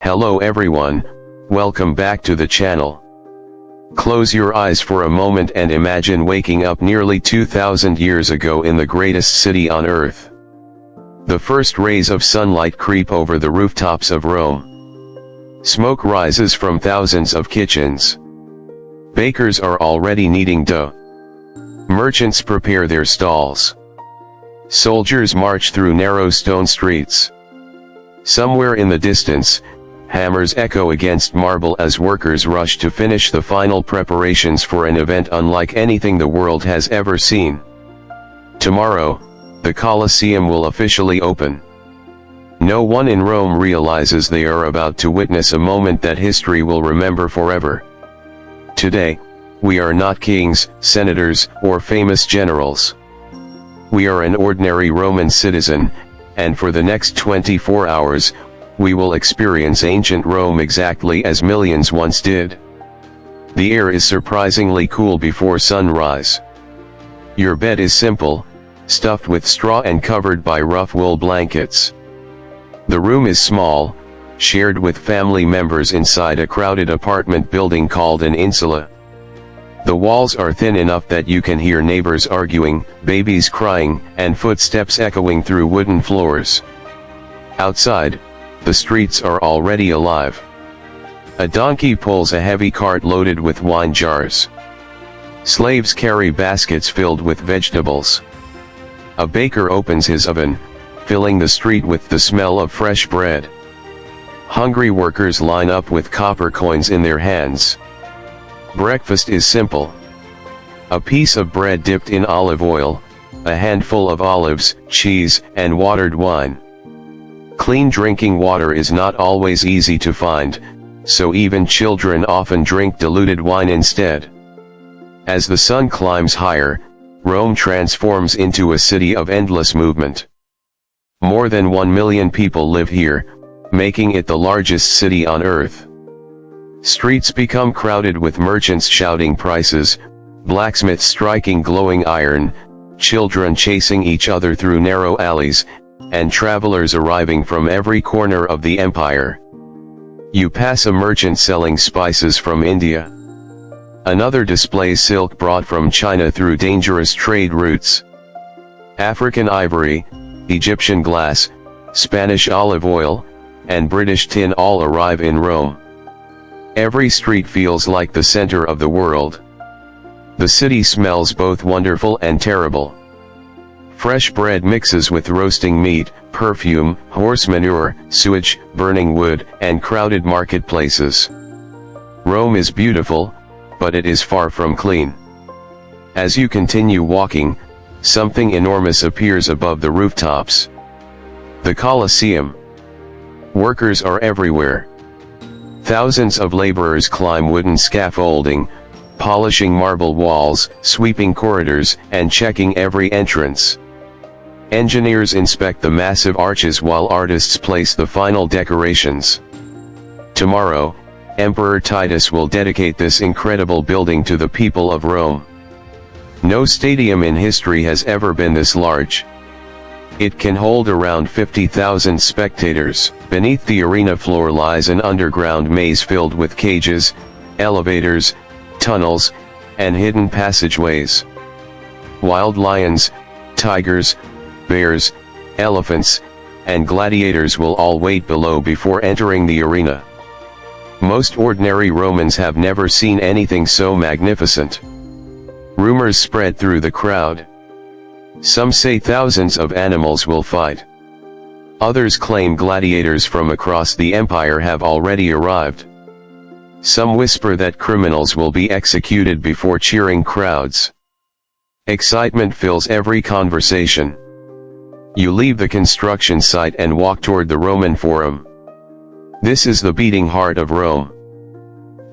Hello everyone, welcome back to the channel. Close your eyes for a moment and imagine waking up nearly 2000 years ago in the greatest city on earth. The first rays of sunlight creep over the rooftops of Rome. Smoke rises from thousands of kitchens. Bakers are already kneading dough. Merchants prepare their stalls. Soldiers march through narrow stone streets. Somewhere in the distance, hammers echo against marble as workers rush to finish the final preparations for an event unlike anything the world has ever seen. Tomorrow, the Colosseum will officially open. No one in Rome realizes they are about to witness a moment that history will remember forever. Today, we are not kings, senators, or famous generals. We are an ordinary Roman citizen, and for the next 24 hours, we will experience ancient Rome exactly as millions once did. The air is surprisingly cool before sunrise. Your bed is simple, stuffed with straw and covered by rough wool blankets. The room is small, shared with family members inside a crowded apartment building called an insula. The walls are thin enough that you can hear neighbors arguing, babies crying, and footsteps echoing through wooden floors. Outside, the streets are already alive. A donkey pulls a heavy cart loaded with wine jars. Slaves carry baskets filled with vegetables. A baker opens his oven, filling the street with the smell of fresh bread. Hungry workers line up with copper coins in their hands. Breakfast is simple. A piece of bread dipped in olive oil, a handful of olives, cheese, and watered wine. Clean drinking water is not always easy to find, so even children often drink diluted wine instead. As the sun climbs higher, Rome transforms into a city of endless movement. More than 1 million people live here, making it the largest city on earth. Streets become crowded with merchants shouting prices, blacksmiths striking glowing iron, children chasing each other through narrow alleys, and travelers arriving from every corner of the empire. You pass a merchant selling spices from India. Another displays silk brought from China through dangerous trade routes. African ivory, Egyptian glass, Spanish olive oil, and British tin all arrive in Rome. Every street feels like the center of the world. The city smells both wonderful and terrible. Fresh bread mixes with roasting meat, perfume, horse manure, sewage, burning wood, and crowded marketplaces. Rome is beautiful, but it is far from clean. As you continue walking, something enormous appears above the rooftops. The Colosseum. Workers are everywhere. Thousands of laborers climb wooden scaffolding, polishing marble walls, sweeping corridors, and checking every entrance. Engineers inspect the massive arches while artists place the final decorations. Tomorrow, Emperor Titus will dedicate this incredible building to the people of Rome. No stadium in history has ever been this large. It can hold around 50,000 spectators. Beneath the arena floor lies an underground maze filled with cages, elevators, tunnels, and hidden passageways. Wild lions, tigers, bears, elephants, and gladiators will all wait below before entering the arena. Most ordinary Romans have never seen anything so magnificent. Rumors spread through the crowd. Some say thousands of animals will fight. Others claim gladiators from across the empire have already arrived. Some whisper that criminals will be executed before cheering crowds. Excitement fills every conversation. You leave the construction site and walk toward the Roman Forum. This is the beating heart of Rome.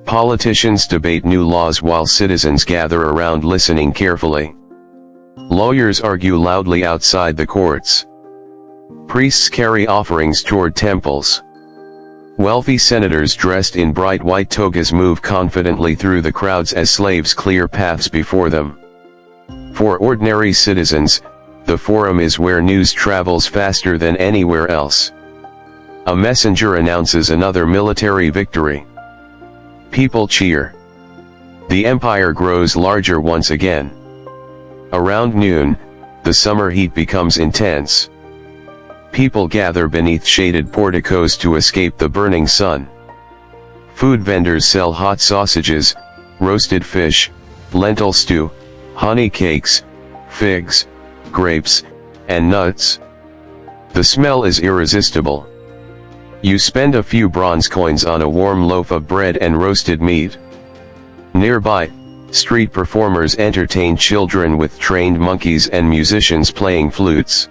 Politicians debate new laws while citizens gather around listening carefully. Lawyers argue loudly outside the courts. Priests carry offerings toward temples. Wealthy senators dressed in bright white togas move confidently through the crowds as slaves clear paths before them. For ordinary citizens, the Forum is where news travels faster than anywhere else. A messenger announces another military victory. People cheer. The empire grows larger once again. Around noon, the summer heat becomes intense. People gather beneath shaded porticos to escape the burning sun. Food vendors sell hot sausages, roasted fish, lentil stew, honey cakes, figs, grapes, and nuts. The smell is irresistible. You spend a few bronze coins on a warm loaf of bread and roasted meat. Nearby, street performers entertain children with trained monkeys and musicians playing flutes.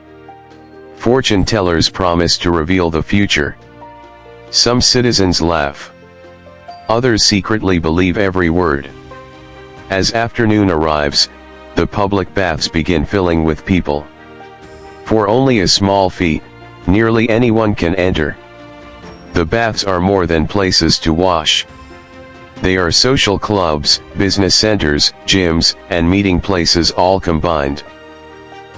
Fortune tellers promise to reveal the future. Some citizens laugh. Others secretly believe every word. As afternoon arrives, the public baths begin filling with people. For only a small fee, nearly anyone can enter. The baths are more than places to wash. They are social clubs, business centers, gyms, and meeting places all combined.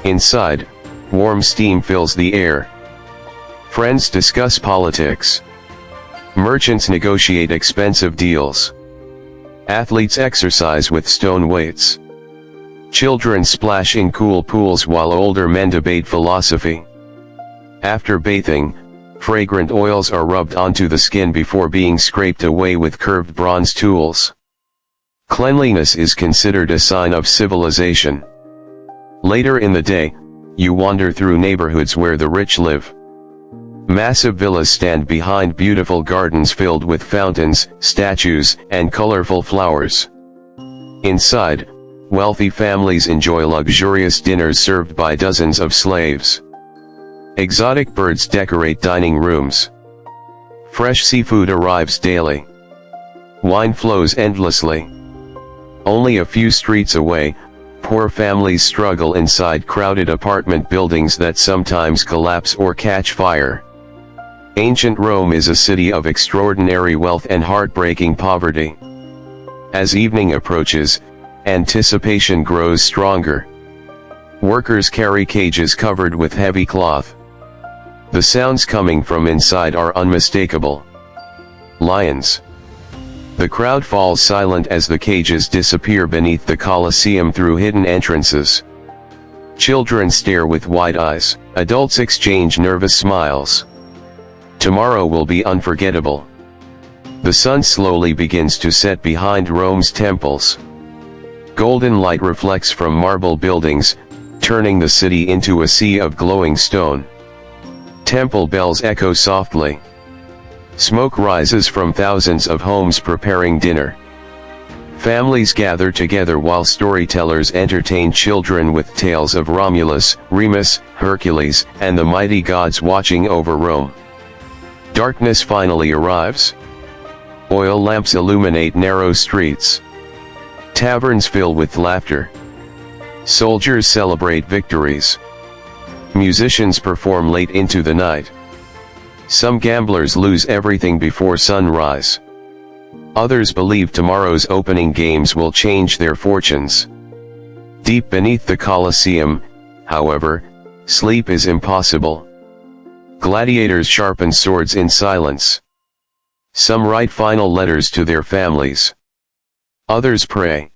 Inside, warm steam fills the air. Friends discuss politics. Merchants negotiate expensive deals. Athletes exercise with stone weights. Children splash in cool pools while older men debate philosophy. After bathing, fragrant oils are rubbed onto the skin before being scraped away with curved bronze tools. Cleanliness is considered a sign of civilization. Later in the day, you wander through neighborhoods where the rich live. Massive villas stand behind beautiful gardens filled with fountains, statues, and colorful flowers. Inside, wealthy families enjoy luxurious dinners served by dozens of slaves. Exotic birds decorate dining rooms. Fresh seafood arrives daily. Wine flows endlessly. Only a few streets away, poor families struggle inside crowded apartment buildings that sometimes collapse or catch fire. Ancient Rome is a city of extraordinary wealth and heartbreaking poverty. As evening approaches, anticipation grows stronger. Workers carry cages covered with heavy cloth. The sounds coming from inside are unmistakable. Lions. The crowd falls silent as the cages disappear beneath the Colosseum through hidden entrances. Children stare with wide eyes, adults exchange nervous smiles. Tomorrow will be unforgettable. The sun slowly begins to set behind Rome's temples. Golden light reflects from marble buildings, turning the city into a sea of glowing stone. Temple bells echo softly. Smoke rises from thousands of homes preparing dinner. Families gather together while storytellers entertain children with tales of Romulus, Remus, Hercules, and the mighty gods watching over Rome. Darkness finally arrives. Oil lamps illuminate narrow streets. Taverns fill with laughter. Soldiers celebrate victories. Musicians perform late into the night. Some gamblers lose everything before sunrise. Others believe tomorrow's opening games will change their fortunes. Deep beneath the Colosseum, however, sleep is impossible. Gladiators sharpen swords in silence. Some write final letters to their families. Others pray.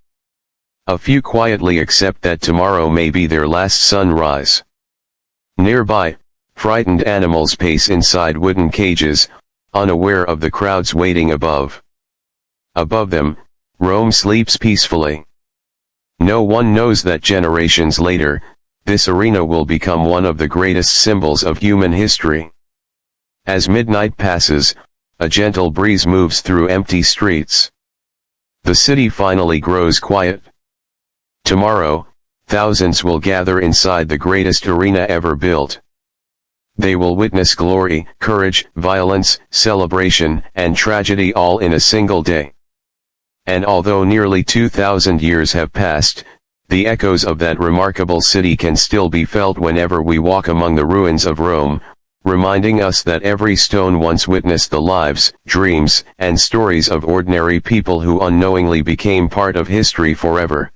A few quietly accept that tomorrow may be their last sunrise. Nearby, frightened animals pace inside wooden cages, unaware of the crowds waiting above. Above them, Rome sleeps peacefully. No one knows that generations later, this arena will become one of the greatest symbols of human history. As midnight passes, a gentle breeze moves through empty streets. The city finally grows quiet. Tomorrow, thousands will gather inside the greatest arena ever built. They will witness glory, courage, violence, celebration, and tragedy all in a single day. And although nearly 2,000 years have passed, the echoes of that remarkable city can still be felt whenever we walk among the ruins of Rome, reminding us that every stone once witnessed the lives, dreams, and stories of ordinary people who unknowingly became part of history forever.